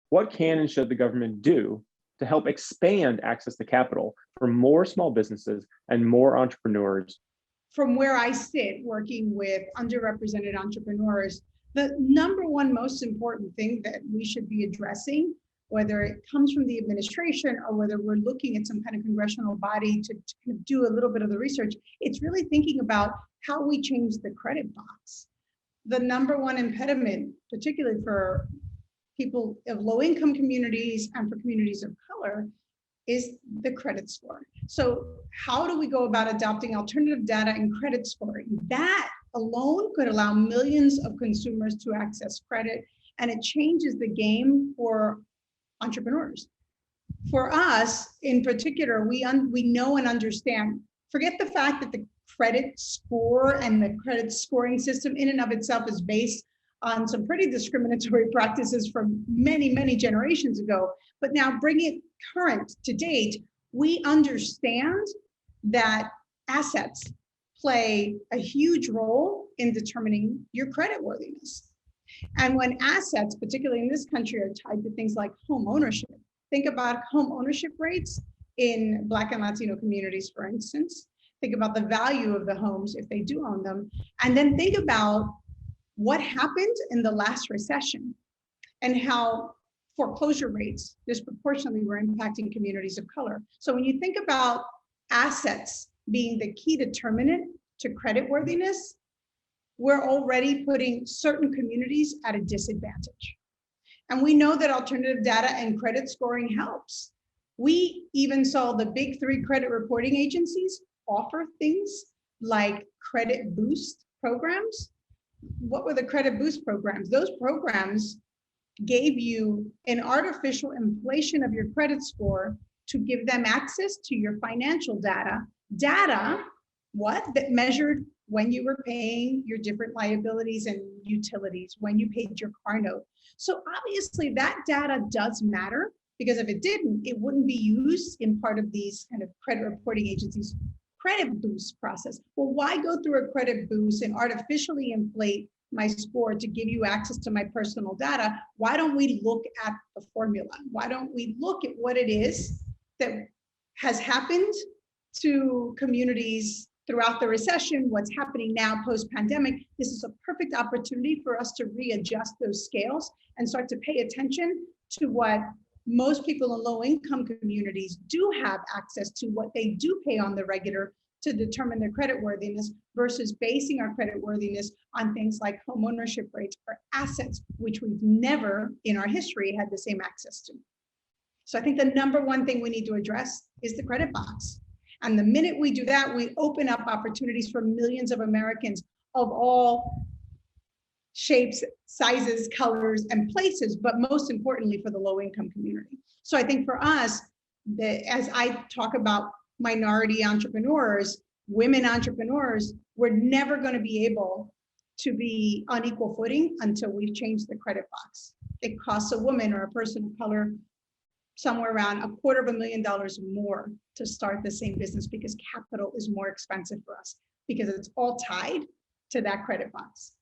What can and should the government do to help expand access to capital for more small businesses and more entrepreneurs? From where I sit working with underrepresented entrepreneurs, the number one most important thing that we should be addressing, whether it comes from the administration or whether we're looking at some kind of congressional body to kind of do a little bit of the research, it's really thinking about how we change the credit box. The number one impediment, particularly for people of low income communities and for communities of color, is the credit score. So how do we go about adopting alternative data and credit scoring? That alone could allow millions of consumers to access credit, and it changes the game for entrepreneurs. For us in particular, we know and understand, forget the fact that the credit score and the credit scoring system in and of itself is based on some pretty discriminatory practices from many, many generations ago. But now bringing it current to date, we understand that assets play a huge role in determining your credit worthiness. And when assets, particularly in this country, are tied to things like home ownership, think about home ownership rates in Black and Latino communities, for instance. Think about the value of the homes if they do own them. And then think about what happened in the last recession and how foreclosure rates disproportionately were impacting communities of color. So when you think about assets being the key determinant to creditworthiness, we're already putting certain communities at a disadvantage. And we know that alternative data and credit scoring helps. We even saw the big three credit reporting agencies offer things like credit boost programs. What were the credit boost programs? Those programs gave you an artificial inflation of your credit score to give them access to your financial data. Data, that measured when you were paying your different liabilities and utilities, when you paid your car note. So obviously that data does matter, because if it didn't, it wouldn't be used in part of these kind of credit reporting agencies' credit boost process. Well, why go through a credit boost and artificially inflate my score to give you access to my personal data? Why don't we look at the formula? Why don't we look at what it is that has happened to communities throughout the recession, what's happening now post-pandemic? This is a perfect opportunity for us to readjust those scales and start to pay attention to what most people in low-income communities do have access to, what they do pay on the regular to determine their creditworthiness, versus basing our creditworthiness on things like home ownership rates or assets, which we've never in our history had the same access to. So I think the number one thing we need to address is the credit box. And the minute we do that, we open up opportunities for millions of Americans of all shapes, sizes, colors, and places, but most importantly for the low-income community. So I think for us, as I talk about minority entrepreneurs, women entrepreneurs, we're never going to be able to be on equal footing until we've changed the credit box. It costs a woman or a person of color somewhere around $250,000 more to start the same business, because capital is more expensive for us, because it's all tied to that credit box.